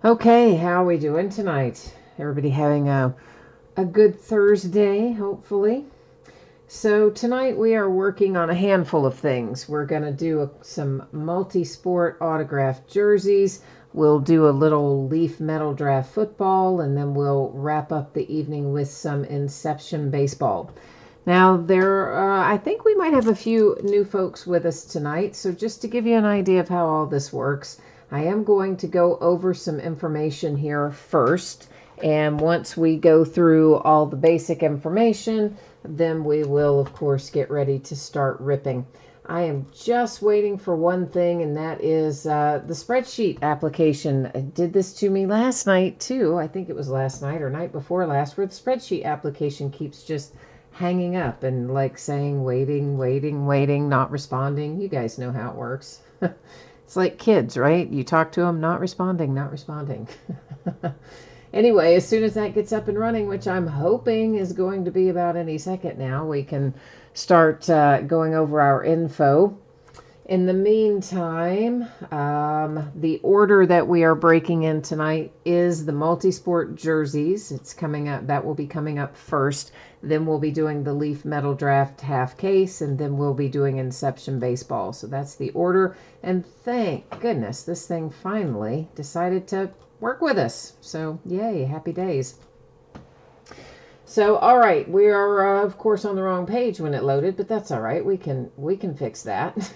Okay, how are we doing tonight? Everybody having a good Thursday, hopefully. So tonight we are working on a handful of things. We're going to do some multi-sport autographed jerseys. We'll do a little Leaf Metal Draft football, and then we'll wrap up the evening with some Inception baseball. Now, I think we might have a few new folks with us tonight. So just to give you an idea of how all this works, I am going to go over some information here first. And once we go through all the basic information, then we will, of course, get ready to start ripping. I am just waiting for one thing, and that is the spreadsheet application. It did this to me last night, too. I think it was last night or night before last, where the spreadsheet application keeps just hanging up and like saying waiting, not responding. You guys know how it works. It's like kids, right? You talk to them, not responding. Anyway, as soon as that gets up and running, which I'm hoping is going to be about any second now, we can start going over our info. In the meantime, the order that we are breaking in tonight is the multi-sport jerseys. It's coming up. That will be coming up first. Then we'll be doing the Leaf Metal Draft half case, and then we'll be doing Inception baseball. So that's the order. And thank goodness this thing finally decided to work with us. So yay, happy days. So, all right, we are of course on the wrong page when it loaded, but that's all right. We can fix that.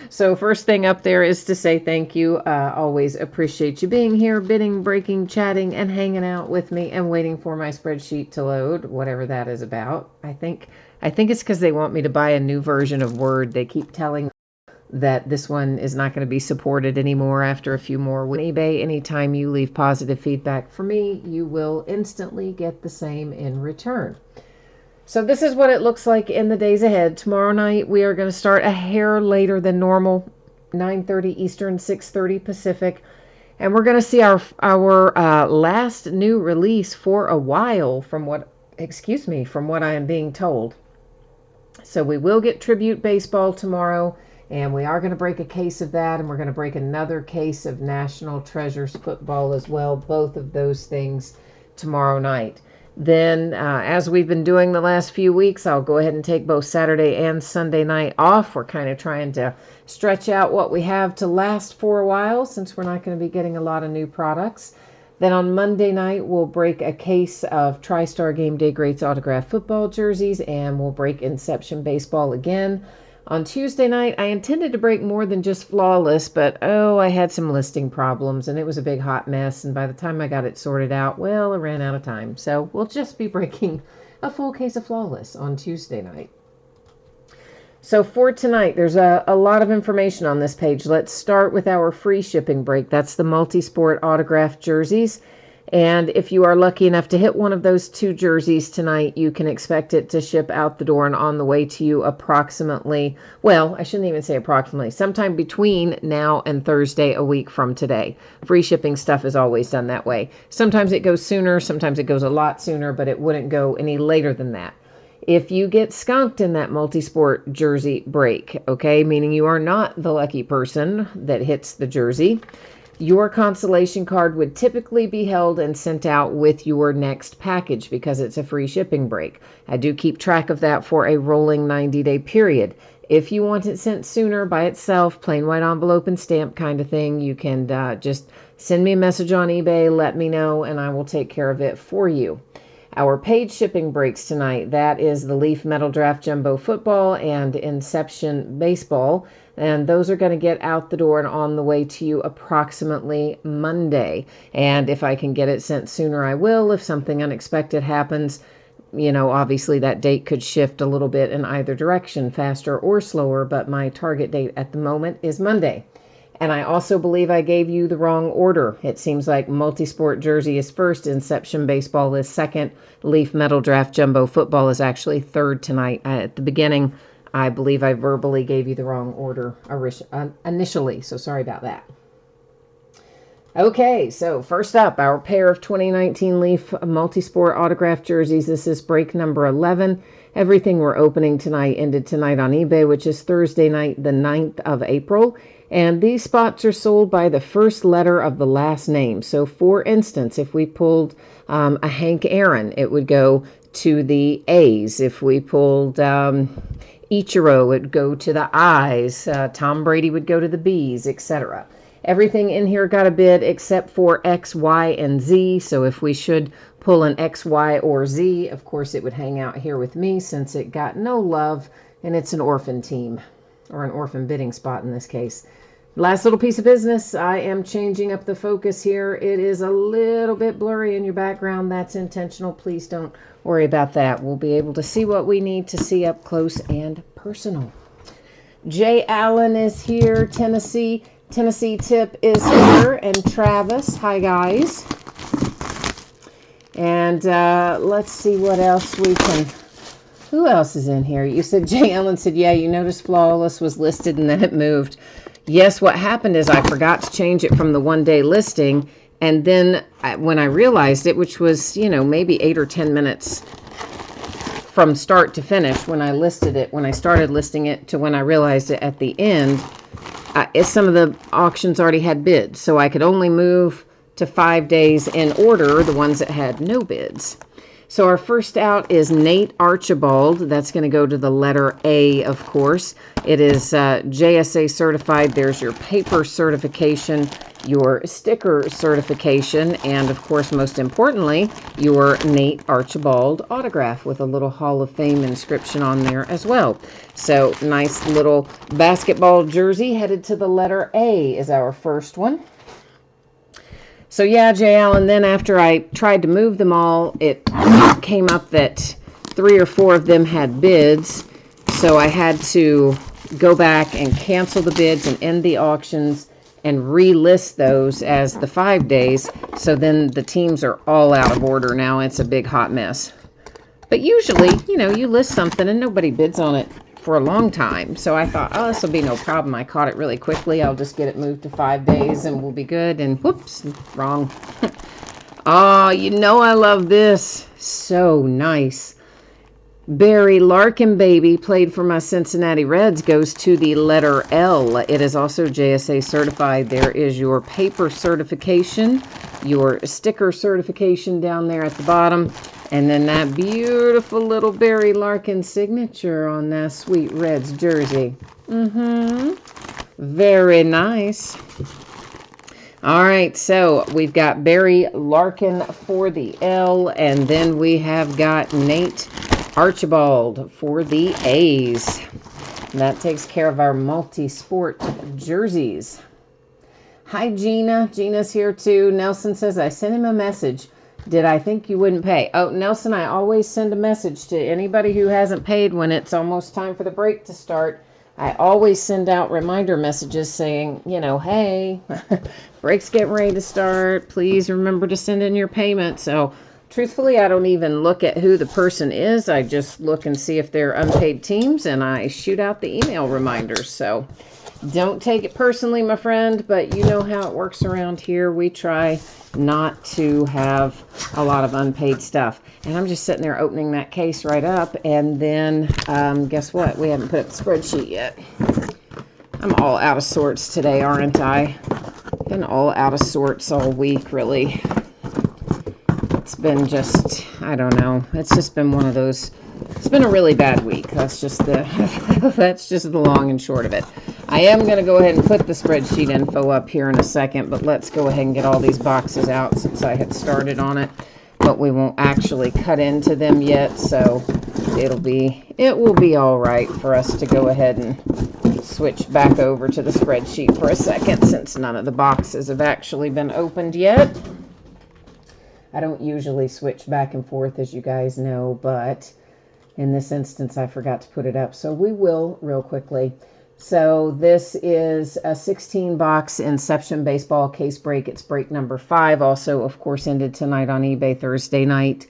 So first thing up there is to say thank you. Always appreciate you being here, bidding, breaking, chatting, and hanging out with me and waiting for my spreadsheet to load, whatever that is about. I think it's because they want me to buy a new version of Word. They keep telling that this one is not going to be supported anymore after a few more weeks. eBay, anytime you leave positive feedback for me, you will instantly get the same in return. So this is what it looks like in the days ahead. Tomorrow night we are going to start a hair later than normal, 9:30 Eastern, 6:30 Pacific, and we're going to see our last new release for a while from what I am being told. So we will get Tribute Baseball tomorrow. And we are going to break a case of that, and we're going to break another case of National Treasures football as well. Both of those things tomorrow night. Then, as we've been doing the last few weeks, I'll go ahead and take both Saturday and Sunday night off. We're kind of trying to stretch out what we have to last for a while, since we're not going to be getting a lot of new products. Then on Monday night, we'll break a case of TriStar Game Day Greats autographed football jerseys, and we'll break Inception baseball again. On Tuesday night, I intended to break more than just Flawless, but I had some listing problems and it was a big hot mess. And by the time I got it sorted out, I ran out of time. So we'll just be breaking a full case of Flawless on Tuesday night. So for tonight, there's a lot of information on this page. Let's start with our free shipping break. That's the multi-sport autographed jerseys. And if you are lucky enough to hit one of those two jerseys tonight, you can expect it to ship out the door and on the way to you approximately, I shouldn't even say approximately, sometime between now and Thursday a week from today. Free shipping stuff is always done that way. Sometimes it goes sooner, sometimes it goes a lot sooner, but it wouldn't go any later than that. If you get skunked in that multi-sport jersey break, okay, meaning you are not the lucky person that hits the jersey, your consolation card would typically be held and sent out with your next package because it's a free shipping break. I do keep track of that for a rolling 90-day period. If you want it sent sooner by itself, plain white envelope and stamp kind of thing, you can just send me a message on eBay, let me know, and I will take care of it for you. Our paid shipping breaks tonight, that is the Leaf Metal Draft Jumbo Football and Inception Baseball. And those are going to get out the door and on the way to you approximately Monday. And if I can get it sent sooner, I will. If something unexpected happens, obviously that date could shift a little bit in either direction, faster or slower. But my target date at the moment is Monday. And I also believe I gave you the wrong order. It seems like multi-sport jersey is first, Inception baseball is second, Leaf Metal Draft Jumbo football is actually third tonight. At the beginning, I believe I verbally gave you the wrong order initially, so sorry about that. Okay, so first up, our pair of 2019 Leaf multi-sport autographed jerseys. This is break number 11. Everything we're opening tonight ended tonight on eBay, which is Thursday night, the 9th of April. And these spots are sold by the first letter of the last name. So, for instance, if we pulled a Hank Aaron, it would go to the A's. If we pulled Ichiro, it would go to the I's. Tom Brady would go to the B's, etc. Everything in here got a bid except for X, Y, and Z. So if we should pull an X, Y, or Z, of course it would hang out here with me since it got no love and it's an orphan team, or an orphan bidding spot in this case. Last little piece of business, I am changing up the focus here. It is a little bit blurry in your background. That's intentional. Please don't worry about that. We'll be able to see what we need to see up close and personal. Jay Allen is here. Tennessee Tip is here. And Travis. Hi, guys. And let's see what else we can... Who else is in here? You said, Jay Allen said, yeah, you noticed Flawless was listed and then it moved. Yes, what happened is I forgot to change it from the one-day listing. And then when I realized it, which was, maybe 8 or 10 minutes from start to finish when I listed it, when I started listing it to when I realized it at the end, some of the auctions already had bids. So I could only move to 5 days in order, the ones that had no bids. So our first out is Nate Archibald. That's going to go to the letter A, of course. It is JSA certified. There's your paper certification, your sticker certification, and of course, most importantly, your Nate Archibald autograph with a little Hall of Fame inscription on there as well. So nice little basketball jersey headed to the letter A is our first one. So yeah, Jay Allen, then after I tried to move them all, it came up that 3 or 4 of them had bids. So I had to go back and cancel the bids and end the auctions and relist those as the 5 days. So then the teams are all out of order now. It's a big hot mess. But usually, you list something and nobody bids on it for a long time. So I thought, this will be no problem. I caught it really quickly. I'll just get it moved to 5 days and we'll be good. And whoops, wrong. Oh, I love this. So nice. Barry Larkin, baby, played for my Cincinnati Reds, goes to the letter L. It is also JSA certified. There is your paper certification, your sticker certification down there at the bottom, and then that beautiful little Barry Larkin signature on that sweet Reds jersey. Very nice. All right, so we've got Barry Larkin for the L, and then we have got Nate Archibald for the A's. And that takes care of our multi-sport jerseys. Hi, Gina. Gina's here too. Nelson says, I sent him a message. Did I think you wouldn't pay? Oh, Nelson, I always send a message to anybody who hasn't paid when it's almost time for the break to start. I always send out reminder messages saying, hey, break's getting ready to start. Please remember to send in your payment. So truthfully, I don't even look at who the person is. I just look and see if they're unpaid teams, and I shoot out the email reminders. So don't take it personally, my friend, but you know how it works around here. We try not to have a lot of unpaid stuff. And I'm just sitting there opening that case right up, and then guess what? We haven't put up the spreadsheet yet. I'm all out of sorts today, aren't I? Been all out of sorts all week, really. It's been just, I don't know. It's just been one of those. It's been a really bad week. That's just the long and short of it. I am going to go ahead and put the spreadsheet info up here in a second, but let's go ahead and get all these boxes out since I had started on it. But we won't actually cut into them yet, so it will be all right for us to go ahead and switch back over to the spreadsheet for a second since none of the boxes have actually been opened yet. I don't usually switch back and forth, as you guys know, but in this instance, I forgot to put it up. So we will real quickly. So this is a 16-box Inception Baseball case break. It's break number 5. Also, of course, ended tonight on eBay Thursday night,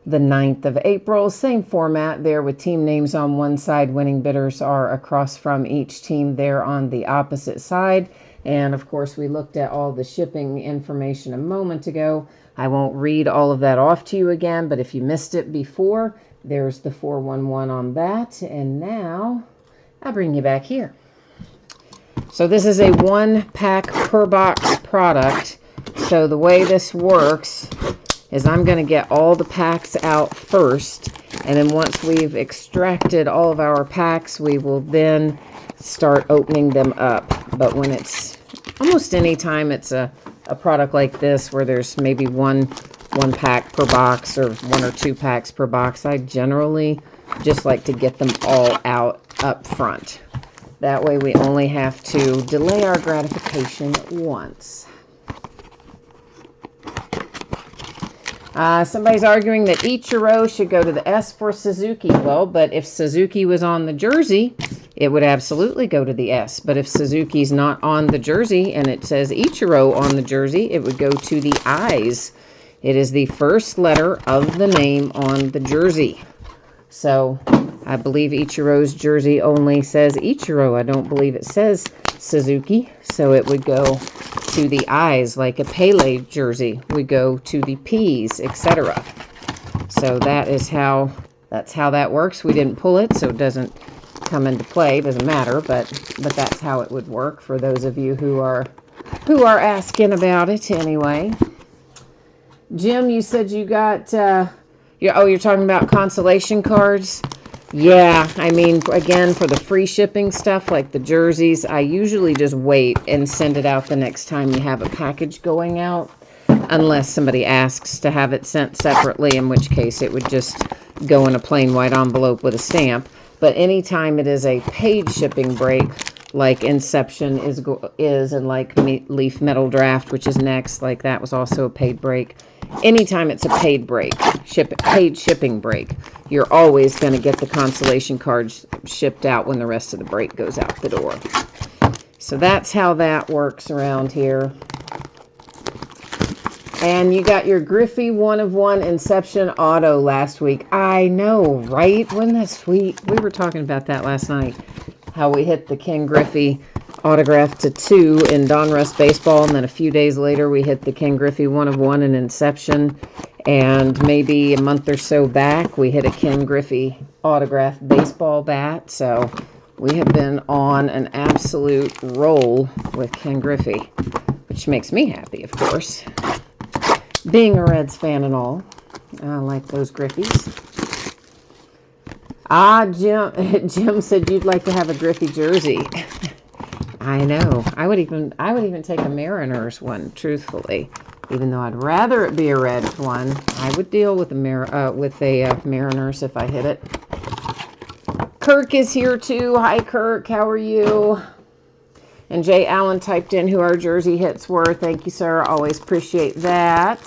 the 9th of April. Same format there with team names on one side. Winning bidders are across from each team there on the opposite side. And, of course, we looked at all the shipping information a moment ago. I won't read all of that off to you again, but if you missed it before, there's the 411 on that. And now I'll bring you back here. So this is a 1-pack per box product. So the way this works is I'm going to get all the packs out first, and then once we've extracted all of our packs, we will then start opening them up. But when it's almost any time it's a product like this where there's maybe one pack per box or 1 or 2 packs per box, I generally just like to get them all out up front. That way we only have to delay our gratification once. Somebody's arguing that Ichiro should go to the S for Suzuki. Well, but if Suzuki was on the jersey, it would absolutely go to the S. But if Suzuki's not on the jersey and it says Ichiro on the jersey, it would go to the I's. It is the first letter of the name on the jersey. So I believe Ichiro's jersey only says Ichiro. I don't believe it says Suzuki. So it would go to the I's, like a Pele jersey would go to the P's, etc. So that's how that works. We didn't pull it, so it doesn't come into play. Doesn't matter, but that's how it would work for those of you who are asking about it anyway. Jim, you said you got you're talking about consolation cards. Yeah, I mean, again, for the free shipping stuff like the jerseys, I usually just wait and send it out the next time you have a package going out, unless somebody asks to have it sent separately, in which case it would just go in a plain white envelope with a stamp. But anytime it is a paid shipping break, like Inception is and like Leaf Metal Draft, which is next, like that was also a paid break. Anytime it's a paid break, paid shipping break, you're always going to get the consolation cards shipped out when the rest of the break goes out the door. So that's how that works around here. And you got your Griffey 1 of 1 Inception Auto last week. I know, right? Wasn't that sweet? We were talking about that last night. How we hit the Ken Griffey autograph to 2 in Donruss Baseball, and then a few days later we hit the Ken Griffey 1 of 1 in Inception, and maybe a month or so back we hit a Ken Griffey autograph baseball bat. So we have been on an absolute roll with Ken Griffey, which makes me happy, of course, being a Reds fan and all. I like those Griffies. Jim said you'd like to have a Griffey jersey. I know. I would even take a Mariners one, truthfully. Even though I'd rather it be a Reds one, I would deal with a Mariners if I hit it. Kirk is here too. Hi, Kirk. How are you? And Jay Allen typed in who our jersey hits were. Thank you, sir. Always appreciate that.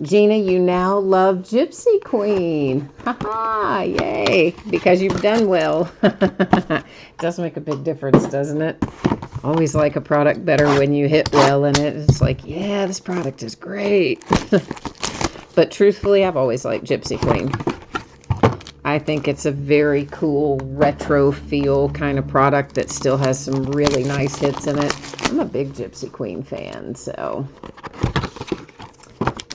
Gina, you now love Gypsy Queen. Haha, yay. Because you've done well. It does make a big difference, doesn't it? Always like a product better when you hit well in it. It's like, yeah, this product is great. But truthfully, I've always liked Gypsy Queen. I think it's a very cool retro feel kind of product that still has some really nice hits in it. I'm a big Gypsy Queen fan, so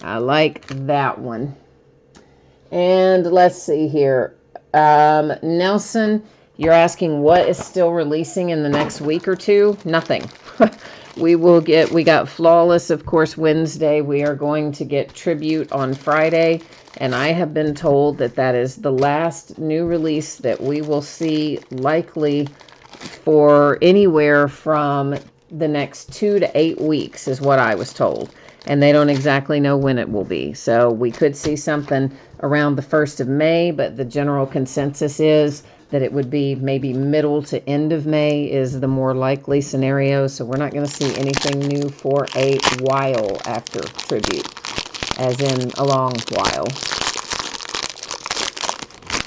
I like that one. And let's see here. Nelson, you're asking what is still releasing in the next week or two? Nothing. We got Flawless, of course, Wednesday. We are going to get Tribute on Friday. And I have been told that is the last new release that we will see likely for anywhere from the next 2 to 8 weeks is what I was told. And they don't exactly know when it will be. So we could see something around the 1st of May, but the general consensus is that it would be maybe middle to end of May is the more likely scenario. So we're not going to see anything new for a while after Tribute, as in a long while.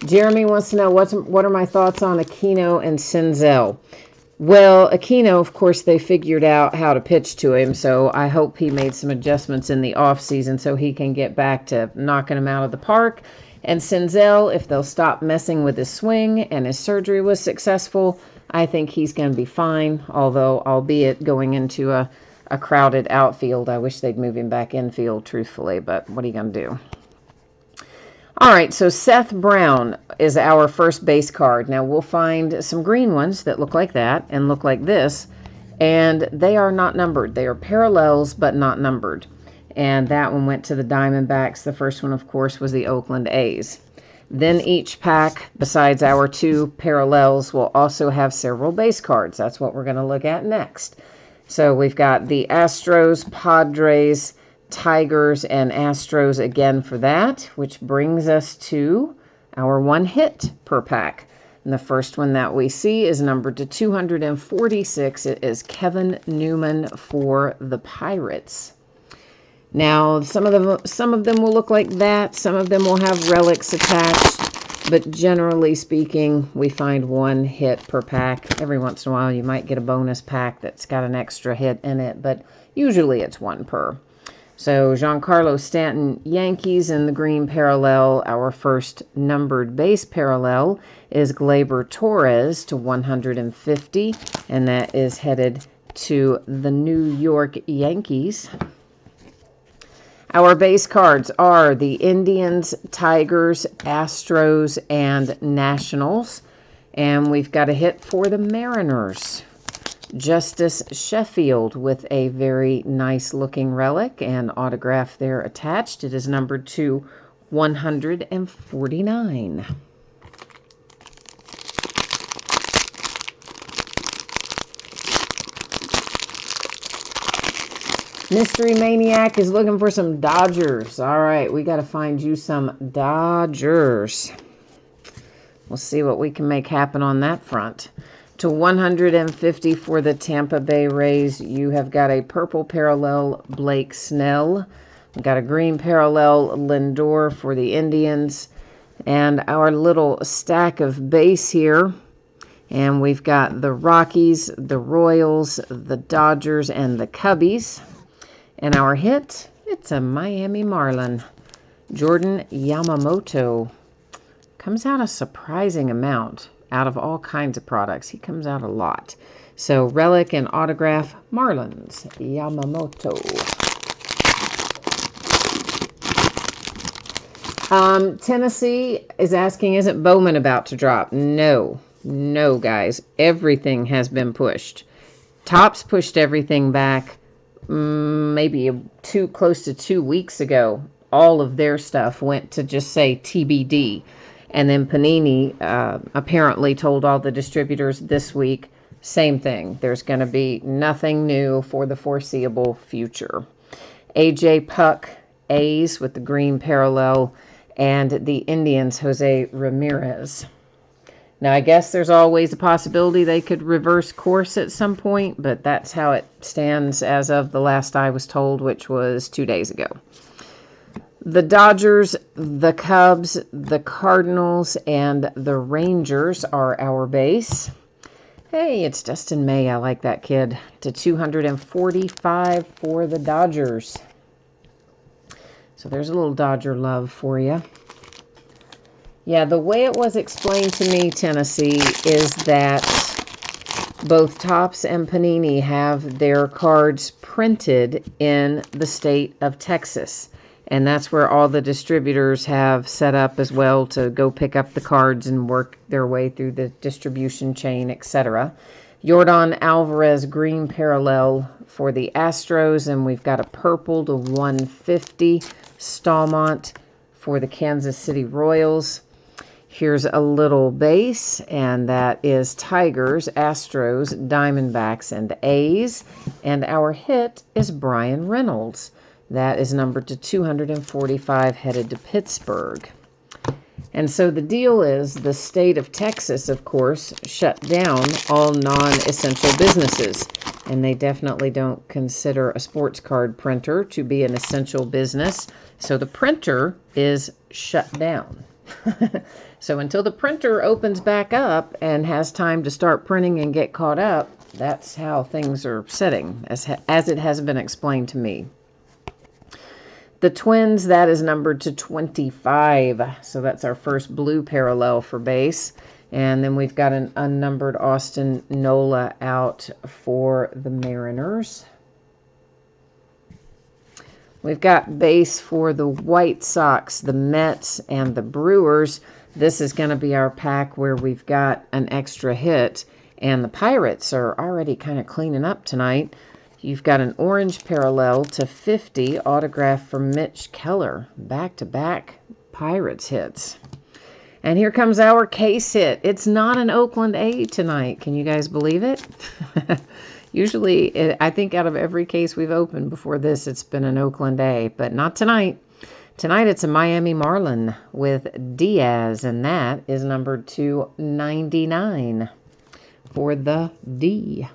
Jeremy wants to know what are my thoughts on Aquino and Senzel. Well, Aquino, of course, they figured out how to pitch to him, so I hope he made some adjustments in the offseason so he can get back to knocking him out of the park. And Senzel, if they'll stop messing with his swing and his surgery was successful, I think he's going to be fine, although albeit going into a crowded outfield. I wish they'd move him back infield, truthfully, but what are you going to do? All right, so Seth Brown is our first base card. Now we'll find some green ones that look like that and look like this, and they are not numbered. They are parallels but not numbered. And that one went to the Diamondbacks. The first one, of course, was the Oakland A's. Then each pack, besides our two parallels, will also have several base cards. That's what we're going to look at next. So we've got the Astros, Padres, Tigers, and Astros again for that, which brings us to our one hit per pack. And the first one that we see is numbered to 246. It is Kevin Newman for the Pirates. Now, some of them will look like that. Some of them will have relics attached. But generally speaking, we find one hit per pack. Every once in a while, you might get a bonus pack that's got an extra hit in it. But usually it's one per. So Giancarlo Stanton, Yankees in the green parallel. Our first numbered base parallel is Gleyber Torres to 150. And that is headed to the New York Yankees. Our base cards are the Indians, Tigers, Astros, and Nationals. And we've got a hit for the Mariners. Justice Sheffield with a very nice looking relic and autograph there attached. It is numbered to 149. Mystery Maniac is looking for some Dodgers. All right, we got to find you some Dodgers. We'll see what we can make happen on that front. To 150 for the Tampa Bay Rays, you have got a purple parallel Blake Snell. We've got a green parallel Lindor for the Indians. And our little stack of base here. And we've got the Rockies, the Royals, the Dodgers, and the Cubbies. And our hit, it's a Miami Marlin. Jordan Yamamoto. Comes out a surprising amount out of all kinds of products. He comes out a lot. So relic and autograph, Marlins, Yamamoto. Tennessee is asking, isn't Bowman about to drop? No, guys. Everything has been pushed. Topps pushed everything back maybe close to 2 weeks ago. All of their stuff went to just say TBD. And then Panini apparently told all the distributors this week, same thing. There's going to be nothing new for the foreseeable future. AJ Puck, A's with the green parallel, and the Indians, Jose Ramirez. Now, I guess there's always a possibility they could reverse course at some point, but that's how it stands as of the last I was told, which was 2 days ago. The Dodgers, the Cubs, the Cardinals, and the Rangers are our base. Hey, it's Dustin May. I like that kid. To 245 for the Dodgers. So there's a little Dodger love for you. Yeah, the way it was explained to me, Tennessee, is that both Topps and Panini have their cards printed in the state of Texas. And that's where all the distributors have set up as well to go pick up the cards and work their way through the distribution chain, etc. Yordan Alvarez green parallel for the Astros, and we've got a purple to 150 Stallmont for the Kansas City Royals. Here's a little base, and that is Tigers, Astros, Diamondbacks, and A's. And our hit is Brian Reynolds. That is numbered to 245, headed to Pittsburgh. And so the deal is the state of Texas, of course, shut down all non-essential businesses. And they definitely don't consider a sports card printer to be an essential business. So the printer is shut down. So until the printer opens back up and has time to start printing and get caught up, that's how things are sitting, as it has been explained to me. The Twins, that is numbered to 25. So that's our first blue parallel for base. And then we've got an unnumbered Austin Nola out for the Mariners. We've got base for the White Sox, the Mets, and the Brewers. This is going to be our pack where we've got an extra hit. And the Pirates are already kind of cleaning up tonight. You've got an orange parallel to 50, autograph from Mitch Keller. Back-to-back Pirates hits. And here comes our case hit. It's not an Oakland A tonight. Can you guys believe it? Usually, I think out of every case we've opened before this, it's been an Oakland A, but not tonight. Tonight, it's a Miami Marlin with Diaz, and that is numbered to 99 for the D.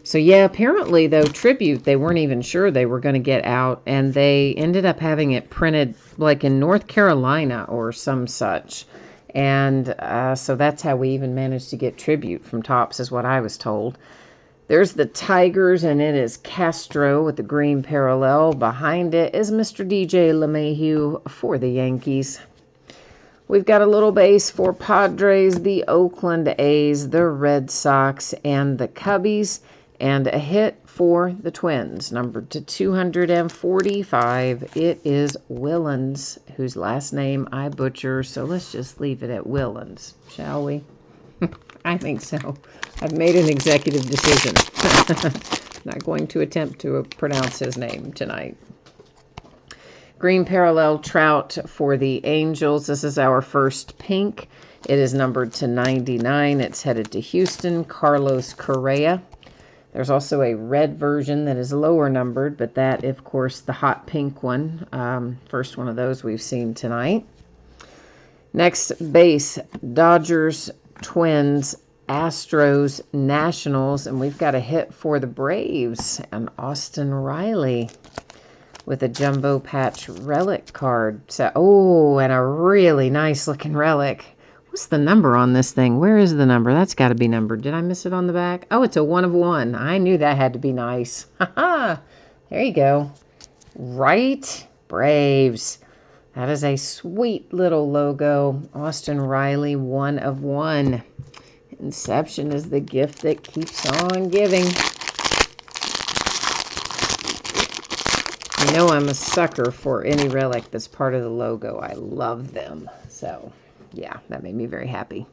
So yeah, apparently though, Tribute, they weren't even sure they were going to get out, and they ended up having it printed like in North Carolina or some such. And so that's how we even managed to get Tribute from Topps, is what I was told. There's the Tigers, and it is Castro with the green parallel. Behind it is Mr. DJ LeMahieu for the Yankees. We've got a little base for Padres, the Oakland A's, the Red Sox, and the Cubbies. And a hit for the Twins, numbered to 245. It is Willens, whose last name I butcher, so let's just leave it at Willens, shall we? I think so. I've made an executive decision. Not going to attempt to pronounce his name tonight. Green parallel Trout for the Angels. This is our first pink. It is numbered to 99. It's headed to Houston. Carlos Correa. There's also a red version that is lower numbered, but that, of course, the hot pink one. First one of those we've seen tonight. Next base, Dodgers, Twins, Astros, Nationals, and we've got a hit for the Braves, and Austin Riley with a jumbo patch relic card. So, oh, and a really nice looking relic. What's the number on this thing? Where is the number? That's got to be numbered. Did I miss it on the back? Oh, it's a 1 of 1. I knew that had to be nice. Ha-ha! There you go. Right? Braves. That is a sweet little logo. Austin Riley, 1 of 1. Inception is the gift that keeps on giving. You know I'm a sucker for any relic that's part of the logo. I love them. So, yeah, that made me very happy.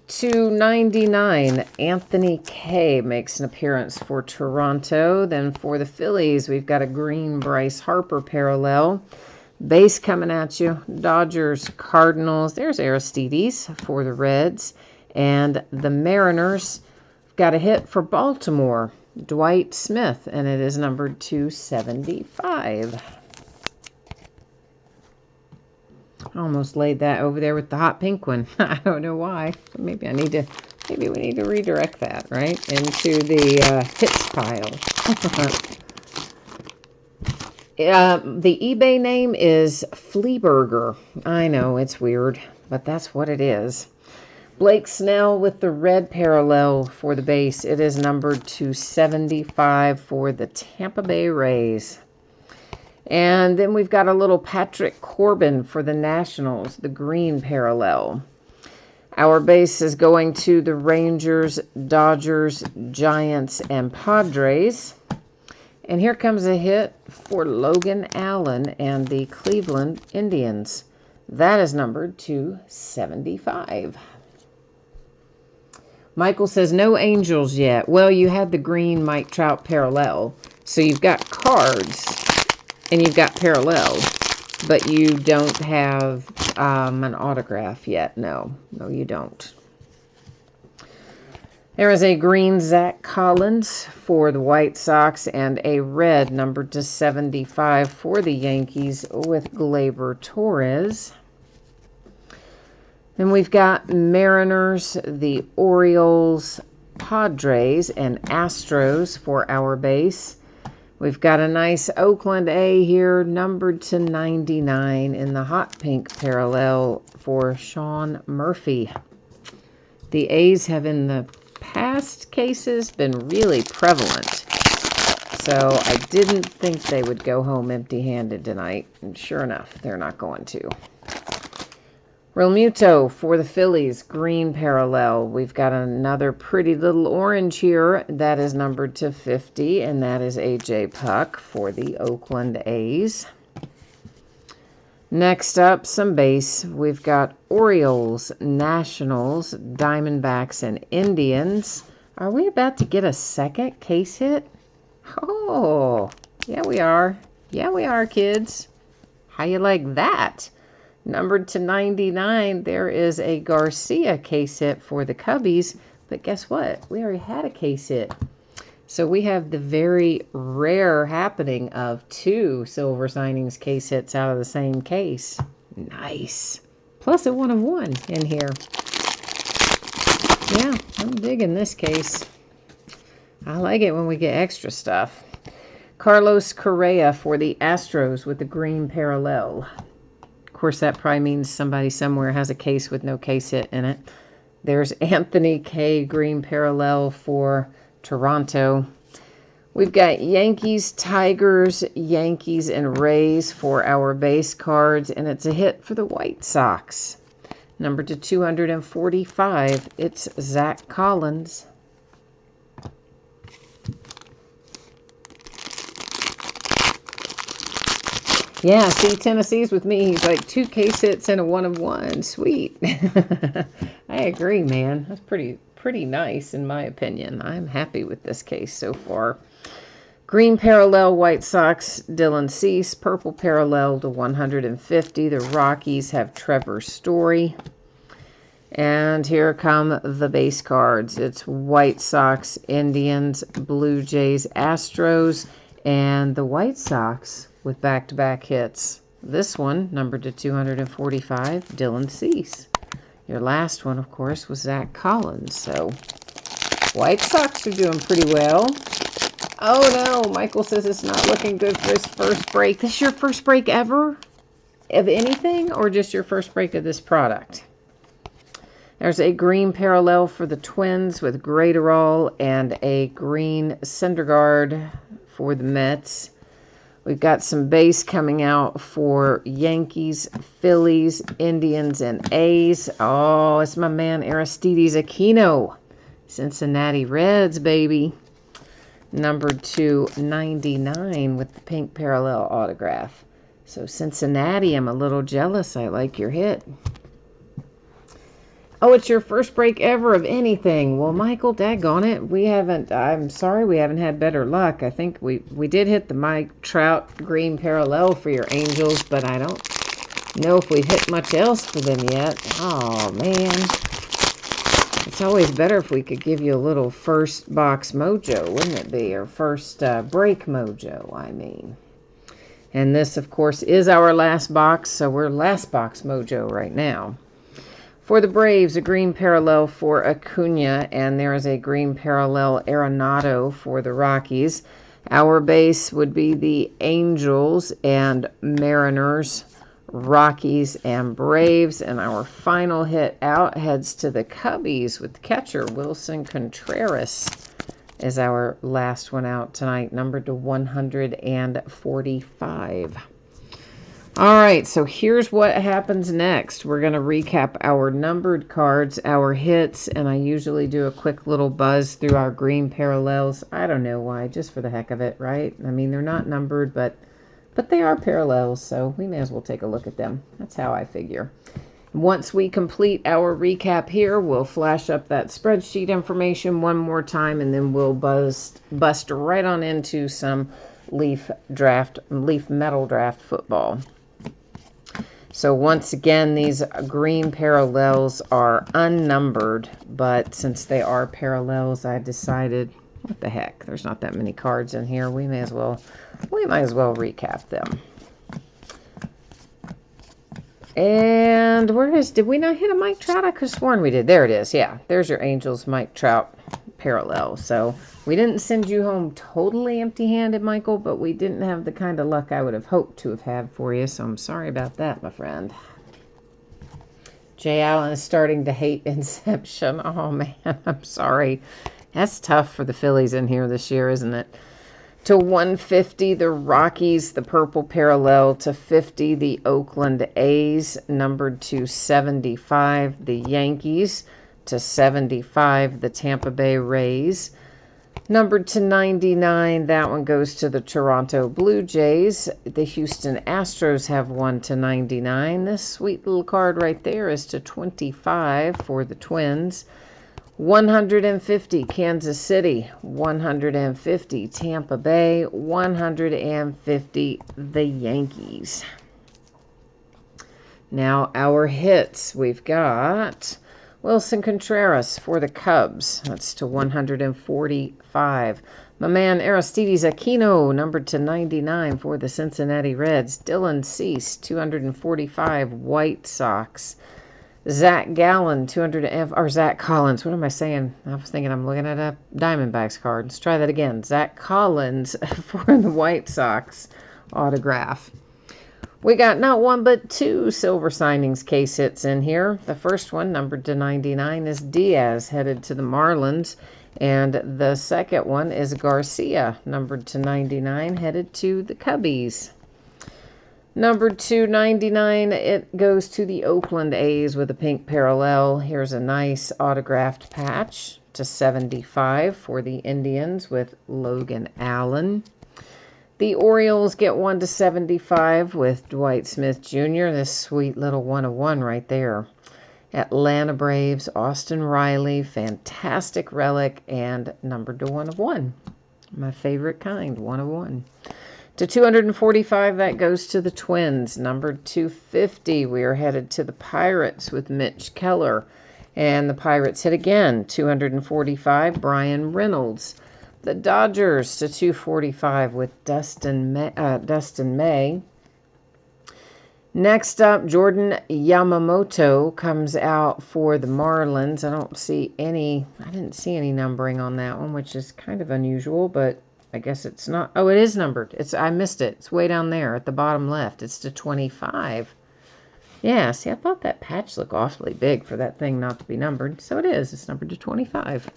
299, Anthony Kay makes an appearance for Toronto. Then for the Phillies, we've got a green Bryce Harper parallel. Base coming at you. Dodgers, Cardinals. There's Aristides for the Reds. And the Mariners got a hit for Baltimore. Dwight Smith, and it is numbered 275. I almost laid that over there with the hot pink one. I don't know why. Maybe we need to redirect that, right, into the hits pile. The eBay name is Fleaburger. I know, it's weird, but that's what it is. Blake Snell with the red parallel for the base. It is numbered 275 for the Tampa Bay Rays. And then we've got a little Patrick Corbin for the Nationals, the green parallel. Our base is going to the Rangers, Dodgers, Giants, and Padres. And here comes a hit for Logan Allen and the Cleveland Indians. That is numbered to 75. Michael says, no Angels yet. Well, you had the green Mike Trout parallel. So you've got cards and you've got parallel, but you don't have an autograph yet. No, you don't. There is a green Zach Collins for the White Sox and a red numbered to 75 for the Yankees with Gleyber Torres. Then we've got Mariners, the Orioles, Padres, and Astros for our base. We've got a nice Oakland A here, numbered to 99 in the hot pink parallel for Sean Murphy. The A's have in the past cases been really prevalent, so I didn't think they would go home empty-handed tonight, and sure enough, they're not going to. Realmuto for the Phillies, green parallel. We've got another pretty little orange here that is numbered to 50, and that is A.J. Puck for the Oakland A's. Next up, some base. We've got Orioles, Nationals, Diamondbacks, and Indians. Are we about to get a second case hit? Oh, yeah we are. Yeah we are, kids. How you like that? Numbered to 99, there is a Garcia case hit for the Cubbies. But guess what? We already had a case hit. So we have the very rare happening of 2 Silver Signings case hits out of the same case. Nice. Plus a 1 of 1 in here. Yeah, I'm digging this case. I like it when we get extra stuff. Carlos Correa for the Astros with the green parallel. Of course, that probably means somebody somewhere has a case with no case hit in it. There's Anthony K. green parallel for Toronto. We've got Yankees, Tigers, Yankees, and Rays for our base cards, and it's a hit for the White Sox. Number to 245, it's Zach Collins. Yeah, see, Tennessee's with me. He's like 2 case hits and a 1 of 1. Sweet. I agree, man. That's pretty nice in my opinion. I'm happy with this case so far. Green parallel, White Sox, Dylan Cease. Purple parallel to 150. The Rockies have Trevor Story. And here come the base cards. It's White Sox, Indians, Blue Jays, Astros, and the White Sox with back-to-back hits. This one, numbered to 245, Dylan Cease. Your last one, of course, was Zach Collins. So, White Sox are doing pretty well. Oh, no. Michael says it's not looking good for his first break. This is your first break ever? Of anything? Or just your first break of this product? There's a green parallel for the Twins with Graterol and a green Syndergaard for the Mets. We've got some base coming out for Yankees, Phillies, Indians, and A's. Oh, it's my man Aristides Aquino. Cincinnati Reds, baby. Numbered to 99 with the pink parallel autograph. So Cincinnati, I'm a little jealous. I like your hit. Oh, it's your first break ever of anything. Well, Michael, daggone it. I'm sorry we haven't had better luck. I think we did hit the Mike Trout green parallel for your Angels, but I don't know if we've hit much else for them yet. Oh, man. It's always better if we could give you a little first box mojo, wouldn't it be? Or first break mojo, I mean. And this, of course, is our last box, so we're last box mojo right now. For the Braves, a green parallel for Acuna, and there is a green parallel Arenado for the Rockies. Our base would be the Angels and Mariners, Rockies and Braves, and our final hit out heads to the Cubbies with catcher Wilson Contreras is our last one out tonight, numbered to 145. All right, so here's what happens next. We're going to recap our numbered cards, our hits, and I usually do a quick little buzz through our green parallels. I don't know why, just for the heck of it, right? I mean, they're not numbered, but they are parallels, so we may as well take a look at them. That's how I figure. Once we complete our recap here, we'll flash up that spreadsheet information one more time, and then we'll bust right on into some Leaf Metal Draft football. So once again, these green parallels are unnumbered, but since they are parallels, I decided, what the heck, there's not that many cards in here. We might as well recap them. And did we not hit a Mike Trout? I could have sworn we did. There it is. Yeah, there's your Angels Mike Trout parallel. So we didn't send you home totally empty-handed, Michael, but we didn't have the kind of luck I would have hoped to have had for you, so I'm sorry about that, my friend. Jay Allen is starting to hate Inception. Oh, man, I'm sorry. That's tough for the Phillies in here this year, isn't it? To 150, the Rockies, the purple parallel. To 50, the Oakland A's, numbered to 75, the Yankees. To 75, the Tampa Bay Rays. Numbered to 99, that one goes to the Toronto Blue Jays. The Houston Astros have one to 99. This sweet little card right there is to 25 for the Twins. 150, Kansas City. 150, Tampa Bay. 150, the Yankees. Now our hits. We've got Wilson Contreras for the Cubs. That's to 145. My man Aristides Aquino, numbered to 99 for the Cincinnati Reds. Dylan Cease, 245, White Sox. Zach Gallen, Zach Collins. What am I saying? I was thinking I'm looking at a Diamondbacks card. Let's try that again. Zach Collins for the White Sox autograph. We got not one but two silver signings case hits in here. The first one, numbered to 99, is Diaz, headed to the Marlins. And the second one is Garcia, numbered to 99, headed to the Cubbies. Numbered to 99, it goes to the Oakland A's with a pink parallel. Here's a nice autographed patch to 75 for the Indians with Logan Allen. The Orioles get 1 to 75 with Dwight Smith Jr. This sweet little 1/1 right there. Atlanta Braves, Austin Riley, fantastic relic, and numbered to 1/1. My favorite kind, 1/1. To 245, that goes to the Twins. Numbered 250, we are headed to the Pirates with Mitch Keller. And the Pirates hit again, 245, Brian Reynolds. The Dodgers to 245 with Dustin May. Next up, Jordan Yamamoto comes out for the Marlins. I didn't see any numbering on that one, which is kind of unusual, but I guess it's not. Oh, it is numbered. I missed it. It's way down there at the bottom left. It's to 25. Yeah, see, I thought that patch looked awfully big for that thing not to be numbered. So it is. It's numbered to 25.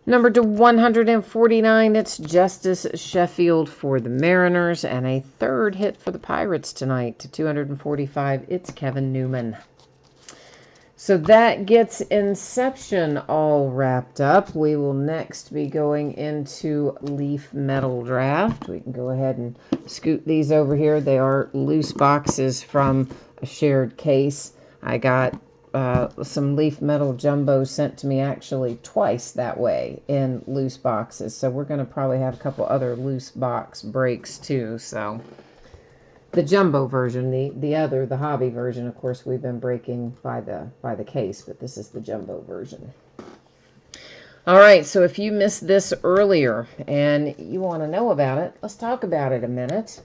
Numbered to 149, it's Justice Sheffield for the Mariners. And a third hit for the Pirates tonight. To 245, it's Kevin Newman. So that gets Inception all wrapped up. We will next be going into Leaf Metal Draft. We can go ahead and scoot these over here. They are loose boxes from a shared case. I got some Leaf Metal Jumbo sent to me actually twice that way in loose boxes. So we're going to probably have a couple other loose box breaks too. So the jumbo version, the hobby version, of course, we've been breaking by the case, but this is the jumbo version. All right, so if you missed this earlier and you want to know about it, let's talk about it a minute.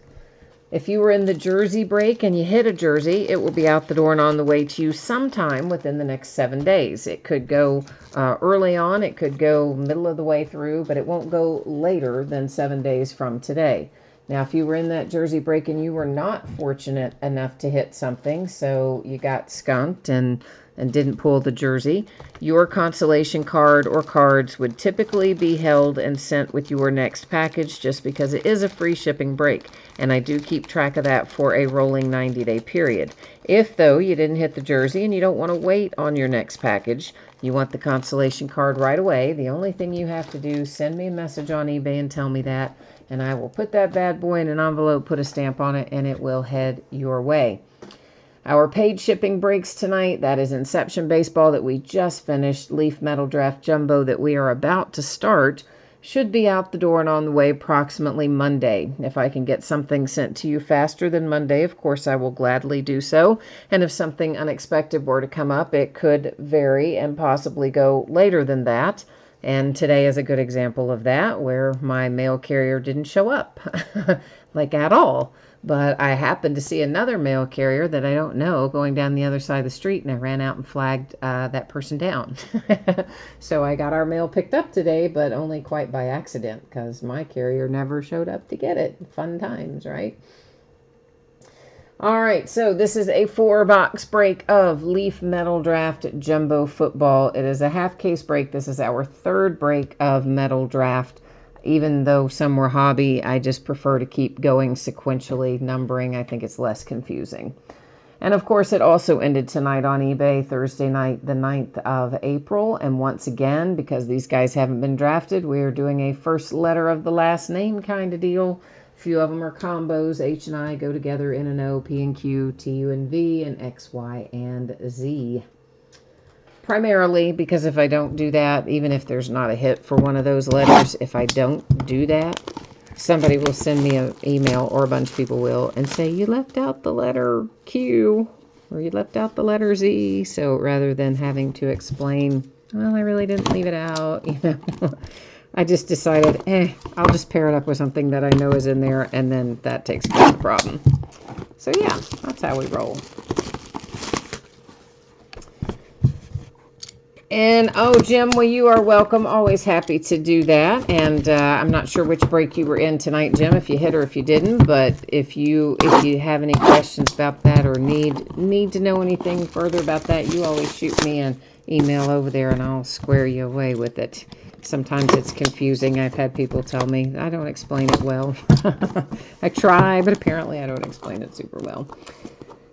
If you were in the jersey break and you hit a jersey, it will be out the door and on the way to you sometime within the next 7 days. It could go early on, it could go middle of the way through, but it won't go later than 7 days from today. Now, if you were in that jersey break and you were not fortunate enough to hit something, so you got skunked and didn't pull the jersey, your consolation card or cards would typically be held and sent with your next package just because it is a free shipping break. And I do keep track of that for a rolling 90-day period. If, though, you didn't hit the jersey and you don't want to wait on your next package, you want the consolation card right away, the only thing you have to do is send me a message on eBay and tell me that, and I will put that bad boy in an envelope, put a stamp on it, and it will head your way. Our paid shipping breaks tonight, that is Inception Baseball that we just finished, Leaf Metal Draft Jumbo that we are about to start, should be out the door and on the way approximately Monday. If I can get something sent to you faster than Monday, of course I will gladly do so. And if something unexpected were to come up, it could vary and possibly go later than that. And today is a good example of that, where my mail carrier didn't show up, like at all. But I happened to see another mail carrier that I don't know going down the other side of the street, and I ran out and flagged that person down. So I got our mail picked up today, but only quite by accident, because my carrier never showed up to get it. Fun times, right? All right, so this is a 4-box break of Leaf Metal Draft Jumbo Football. It is a half case break. This is our third break of Metal Draft. Even though some were hobby, I just prefer to keep going sequentially numbering. I think it's less confusing. And of course, it also ended tonight on eBay, Thursday night, the 9th of April. And once again, because these guys haven't been drafted, we are doing a first letter of the last name kind of deal. A few of them are combos. H and I go together, N and O, P and Q, T, U and V, and X, Y, and Z. Primarily because if I don't do that, even if there's not a hit for one of those letters, if I don't do that, somebody will send me an email, or a bunch of people will, and say, you left out the letter Q, or you left out the letter Z. So rather than having to explain, well, I really didn't leave it out, I just decided, I'll just pair it up with something that I know is in there, and then that takes care of the problem. So yeah, that's how we roll. And, oh, Jim, well, you are welcome. Always happy to do that. And I'm not sure which break you were in tonight, Jim, if you hit or if you didn't. But if you have any questions about that or need to know anything further about that, you always shoot me an email over there, and I'll square you away with it. Sometimes it's confusing. I've had people tell me I don't explain it well. I try, but apparently I don't explain it super well.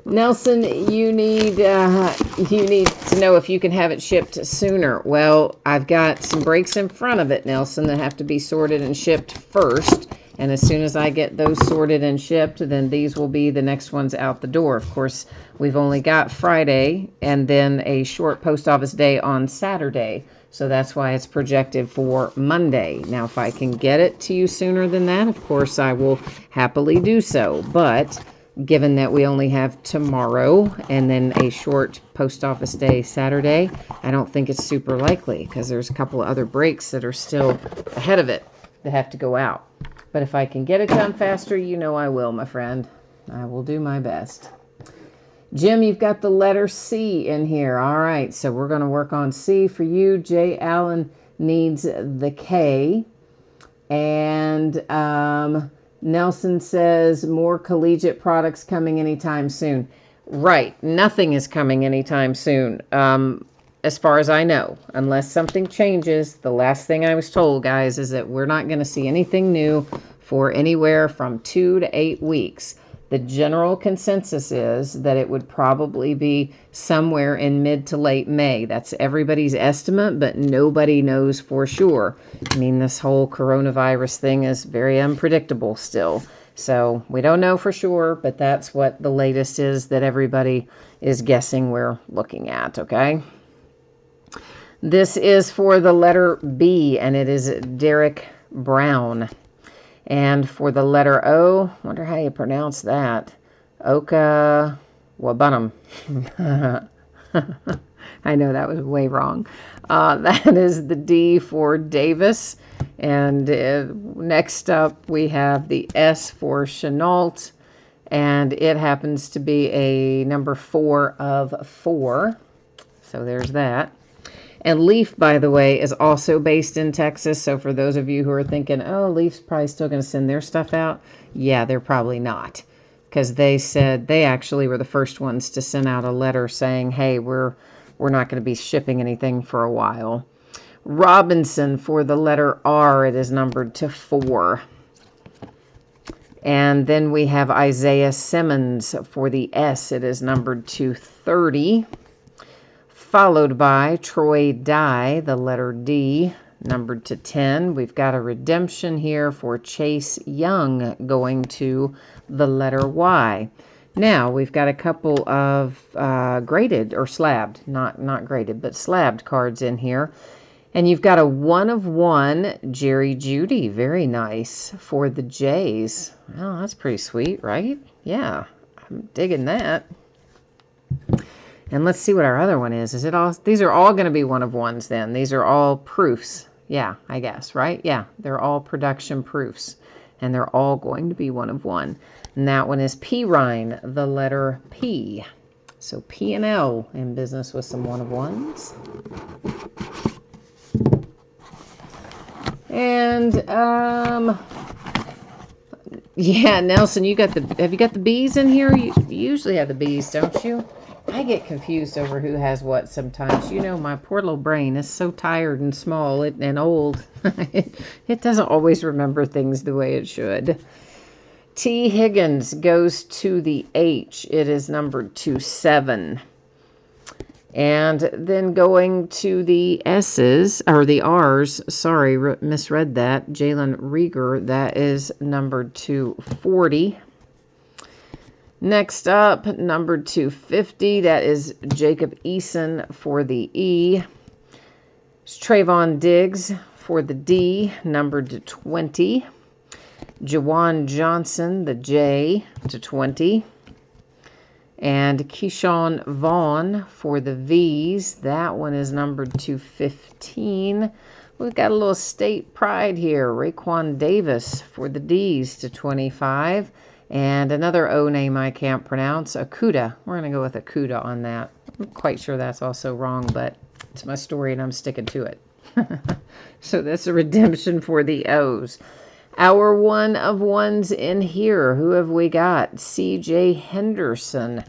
Nelson, you need to know if you can have it shipped sooner. Well, I've got some breaks in front of it, Nelson, that have to be sorted and shipped first. And as soon as I get those sorted and shipped, then these will be the next ones out the door. Of course, we've only got Friday and then a short post office day on Saturday. So that's why it's projected for Monday. Now, if I can get it to you sooner than that, of course, I will happily do so. But given that we only have tomorrow and then a short post office day Saturday, I don't think it's super likely because there's a couple of other breaks that are still ahead of it that have to go out. But if I can get it done faster, you know I will, my friend. I will do my best. Jim, you've got the letter C in here. All right, so we're going to work on C for you. J. Allen needs the K. And Nelson says more collegiate products coming anytime soon. Right. Nothing is coming anytime soon. As far as I know, unless something changes. The last thing I was told, guys, is that we're not going to see anything new for anywhere from 2 to 8 weeks. The general consensus is that it would probably be somewhere in mid to late May. That's everybody's estimate, but nobody knows for sure. I mean, this whole coronavirus thing is very unpredictable still. So we don't know for sure, but that's what the latest is that everybody is guessing we're looking at, okay? This is for the letter B, and it is Derek Brown. And for the letter O, wonder how you pronounce that. Oka Wabunum. I know that was way wrong. That is the D for Davis. And next up, we have the S for Chenault. And it happens to be a number 4 of 4. So there's that. And Leaf, by the way, is also based in Texas. So for those of you who are thinking, oh, Leaf's probably still going to send their stuff out. Yeah, they're probably not. Because they said they actually were the first ones to send out a letter saying, hey, we're not going to be shipping anything for a while. Robinson, for the letter R, it is numbered to 4. And then we have Isaiah Simmons for the S. It is numbered to 30. Followed by Troy Dye, the letter D, numbered to 10. We've got a redemption here for Chase Young going to the letter Y. Now, we've got a couple of graded or slabbed, not graded, but slabbed cards in here. And you've got a 1 of 1 Jerry Jeudy, very nice, for the Jays. Oh, that's pretty sweet, right? Yeah, I'm digging that. And let's see what our other one is. Is it all? These are all going to be 1 of 1s then. These are all proofs. Yeah, I guess, right? Yeah, they're all production proofs. And they're all going to be 1 of 1. And that one is Pirine, the letter P. So P and L in business with some 1 of 1s. And yeah, Nelson, have you got the B's in here? You usually have the B's, don't you? I get confused over who has what sometimes. You know, my poor little brain is so tired and small and old. It doesn't always remember things the way it should. T. Higgins goes to the H. It is numbered to 7. And then going to the S's, or the R's, sorry, misread that. Jalen Rieger, that is numbered to 40. Next up, numbered to 50, that is Jacob Eason for the E. It's Trayvon Diggs for the D, numbered to 20. Jawan Johnson, the J, to 20. And Keyshawn Vaughn for the V's. That one is numbered to 15. We've got a little state pride here. Raekwon Davis for the D's to 25. And another O name I can't pronounce, Okudah. We're going to go with Okudah on that. I'm quite sure that's also wrong, but it's my story and I'm sticking to it. So that's a redemption for the O's. Our one of ones in here, who have we got? C.J. Henderson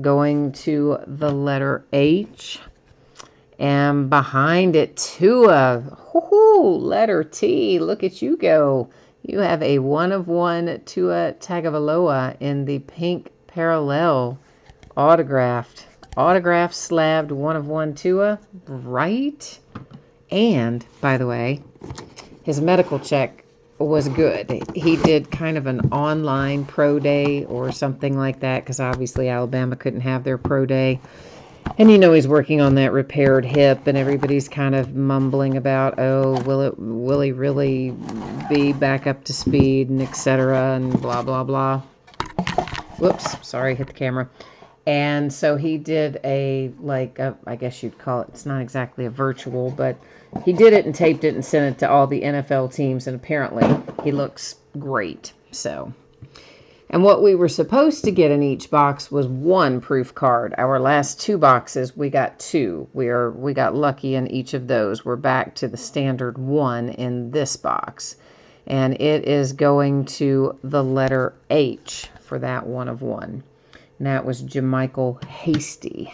going to the letter H. And behind it, Tua. Letter T. Look at you go. You have a one of one Tua Tagovailoa in the pink parallel autographed slabbed one of one Tua, right? And, by the way, his medical check was good. He did kind of an online pro day or something like that, because obviously Alabama couldn't have their pro day. And you know he's working on that repaired hip, and everybody's kind of mumbling about, oh, will he really be back up to speed, and etc., and blah, blah, blah. Whoops, sorry, hit the camera. And so he did I guess you'd call it, it's not exactly a virtual, but he did it and taped it and sent it to all the NFL teams, and apparently he looks great. So, and what we were supposed to get in each box was one proof card. Our last 2 boxes, we got 2. We got lucky in each of those. We're back to the standard 1 in this box. And it is going to the letter H for that one of one. And that was JaMycal Hasty.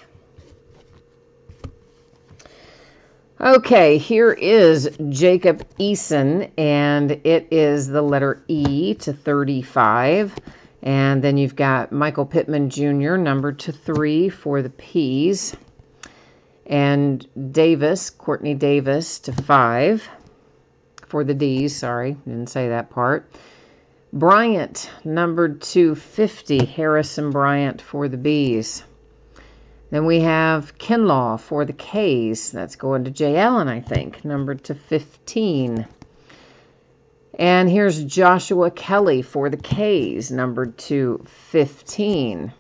Okay, here is Jacob Eason, and it is the letter E to 35. And then you've got Michael Pittman Jr., numbered to 3 for the P's. And Davis, Courtney Davis, to 5 for the D's. Sorry, didn't say that part. Bryant, numbered to 50, Harrison Bryant for the B's. Then we have Kinlaw for the K's. That's going to Jay Allen, I think, numbered to 15. And here's Joshua Kelly for the K's, numbered to 15.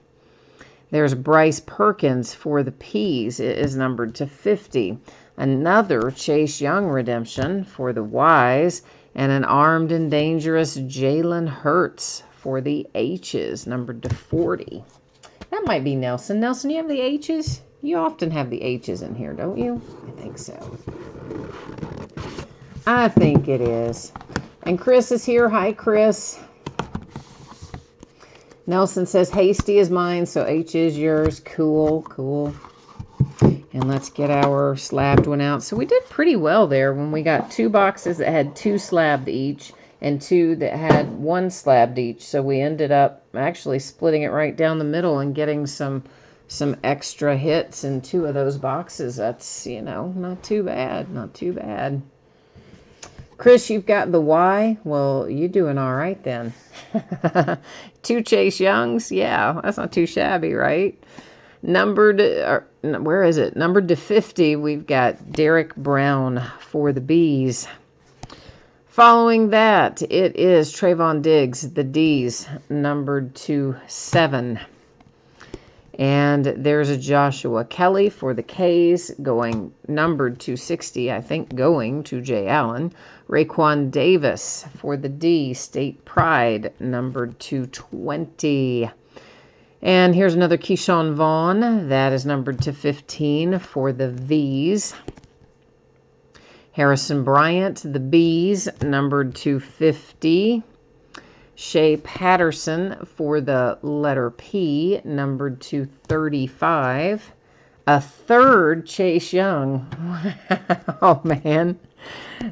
There's Bryce Perkins for the P's. It is numbered to 50. Another Chase Young redemption for the Y's. And an armed and dangerous Jalen Hurts for the H's, numbered to 40. That might be Nelson. Nelson, you have the H's? You often have the H's in here, don't you? I think so. I think it is. And Chris is here. Hi, Chris. Nelson says, Hasty is mine, so H is yours. Cool, cool. And let's get our slabbed one out. So we did pretty well there when we got 2 boxes that had 2 slabbed each and 2 that had 1 slabbed each. So we ended up actually splitting it right down the middle and getting some extra hits in 2 of those boxes. That's, not too bad. Not too bad. Chris, you've got the Y. Well, you're doing all right then. 2 Chase Youngs. Yeah, that's not too shabby, right? Numbered to 50, we've got Derek Brown for the B's. Following that, it is Trayvon Diggs, the D's, numbered to 7. And there's a Joshua Kelly for the K's, going numbered to 60, I think, going to Jay Allen. Raekwon Davis for the D, State Pride, numbered to 20. And here's another Keyshawn Vaughn. That is numbered to 15 for the V's. Harrison Bryant, the B's, numbered to 50. Shea Patterson for the letter P, numbered to 35. A third Chase Young. Oh, man.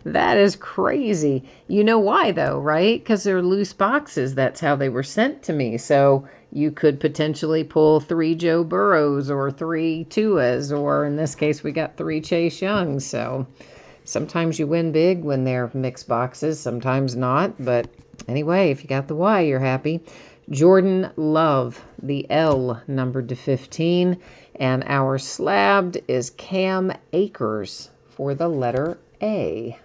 That is crazy. You know why, though, right? Because they're loose boxes. That's how they were sent to me. So you could potentially pull 3 Joe Burrows or 3 Tuas, or in this case, we got 3 Chase Youngs. So sometimes you win big when they're mixed boxes, sometimes not. But anyway, if you got the Y, you're happy. Jordan Love, the L, numbered to 15. And our slabbed is Cam Akers for the letter A.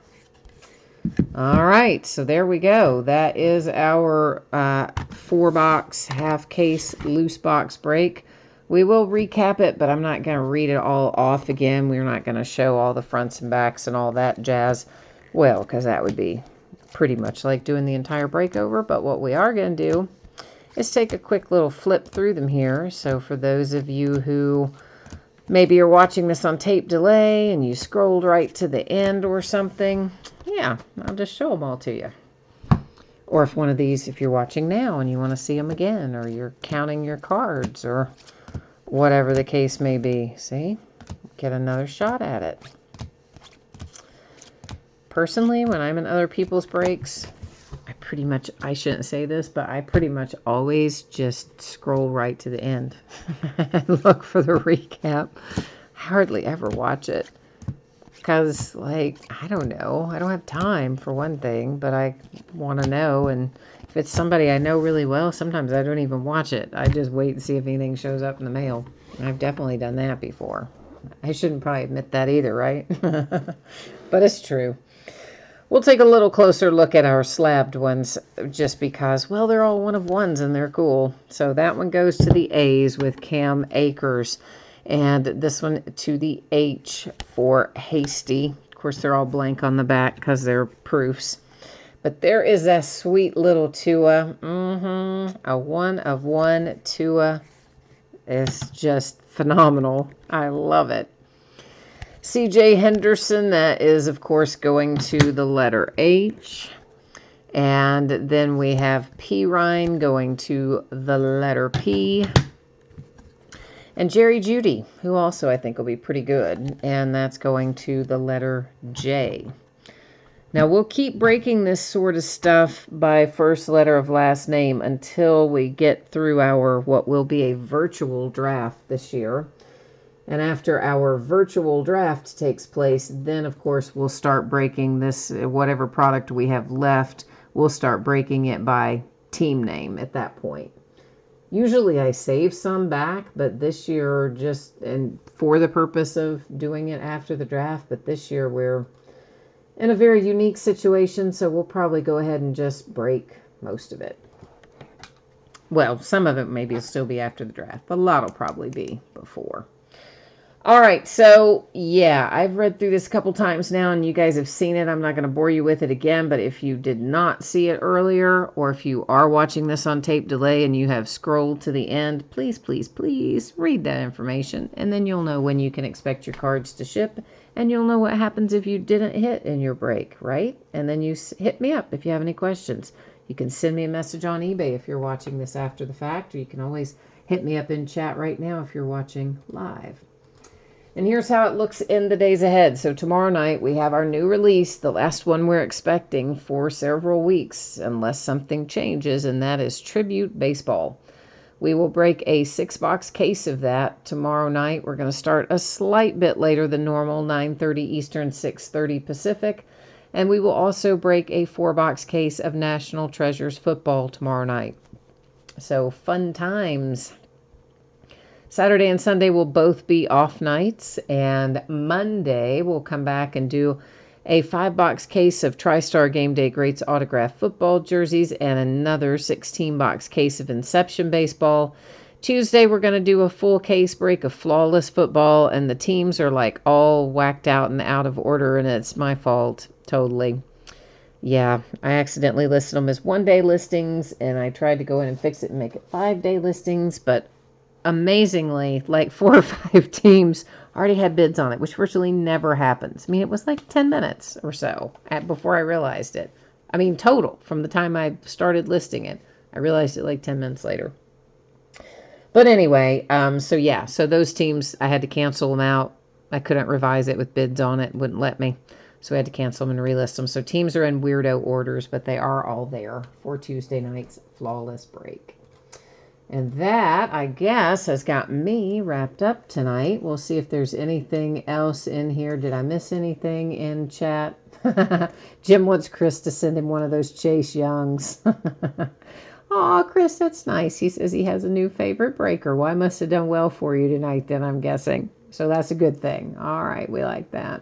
All right, so there we go. That is our 4-box, half-case, loose box break. We will recap it, but I'm not going to read it all off again. We're not going to show all the fronts and backs and all that jazz. Well, because that would be pretty much like doing the entire break over. But what we are going to do is take a quick little flip through them here. So for those of you who maybe you're watching this on tape delay and you scrolled right to the end or something, yeah, I'll just show them all to you. Or if one of these, if you're watching now and you want to see them again, or you're counting your cards, or whatever the case may be. See? Get another shot at it. Personally, when I'm in other people's breaks, I shouldn't say this, but I pretty much always just scroll right to the end and look for the recap. I hardly ever watch it because, like, I don't know. I don't have time for one thing, but I want to know. And if it's somebody I know really well, sometimes I don't even watch it. I just wait and see if anything shows up in the mail. I've definitely done that before. I shouldn't probably admit that either, right? But it's true. We'll take a little closer look at our slabbed ones just because, well, they're all 1 of 1s and they're cool. So that one goes to the A's with Cam Akers. And this one to the H for Hasty. Of course, they're all blank on the back because they're proofs. But there is a sweet little Tua. A 1 of 1 Tua is just phenomenal. I love it. C.J. Henderson, that is, of course, going to the letter H. And then we have P. Ryan going to the letter P. And Jerry Jeudy, who also I think will be pretty good. And that's going to the letter J. Now, we'll keep breaking this sort of stuff by first letter of last name until we get through our, what will be a virtual draft this year. And after our virtual draft takes place, then, of course, we'll start breaking this, whatever product we have left, we'll start breaking it by team name at that point. Usually I save some back, but this year just, and for the purpose of doing it after the draft, but this year we're in a very unique situation, so we'll probably go ahead and just break most of it. Well, some of it maybe will still be after the draft, but a lot will probably be before. All right, so yeah, I've read through this a couple times now, and you guys have seen it. I'm not going to bore you with it again, but if you did not see it earlier, or if you are watching this on tape delay and you have scrolled to the end, please, please, please read that information, and then you'll know when you can expect your cards to ship, and you'll know what happens if you didn't hit in your break, right? And then you hit me up if you have any questions. You can send me a message on eBay if you're watching this after the fact, or you can always hit me up in chat right now if you're watching live. And here's how it looks in the days ahead. So tomorrow night we have our new release, the last one we're expecting for several weeks, unless something changes, and that is Tribute Baseball. We will break a 6-box case of that tomorrow night. We're going to start a slight bit later than normal, 9:30 Eastern, 6:30 Pacific. And we will also break a 4-box case of National Treasures football tomorrow night. So fun times. Saturday and Sunday will both be off nights, and Monday we'll come back and do a 5-box case of TriStar Game Day Greats autographed football jerseys and another 16-box case of Inception baseball. Tuesday we're going to do a full case break of Flawless football, and the teams are like all whacked out and out of order, and it's my fault, totally. Yeah, I accidentally listed them as 1-day listings, and I tried to go in and fix it and make it 5-day listings, but amazingly, like 4 or 5 teams already had bids on it, which virtually never happens. I mean, it was like 10 minutes or so before I realized it. I mean, total from the time I started listing it. I realized it like 10 minutes later. But anyway, so those teams, I had to cancel them out. I couldn't revise it with bids on it. Wouldn't let me. So I had to cancel them and relist them. So teams are in weirdo orders, but they are all there for Tuesday night's Flawless Break. And that, I guess, has got me wrapped up tonight. We'll see if there's anything else in here. Did I miss anything in chat? Jim wants Chris to send him one of those Chase Youngs. Oh, Chris, that's nice. He says he has a new favorite breaker. Well, I must have done well for you tonight then, I'm guessing. So that's a good thing. All right, we like that.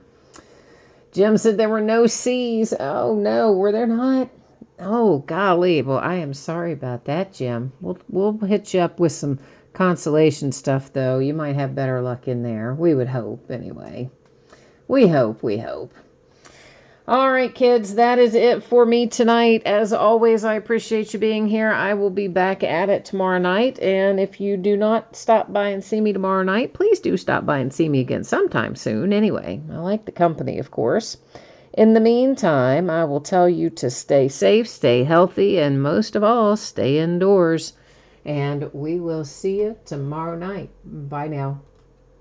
Jim said there were no C's. Oh, no, were there not? Oh, golly. Well, I am sorry about that, Jim. We'll hit you up with some consolation stuff, though. You might have better luck in there. We would hope, anyway. We hope. All right, kids, that is it for me tonight. As always, I appreciate you being here. I will be back at it tomorrow night. And if you do not stop by and see me tomorrow night, please do stop by and see me again sometime soon. Anyway, I like the company, of course. In the meantime, I will tell you to stay safe, stay healthy, and most of all, stay indoors. And we will see you tomorrow night. Bye now.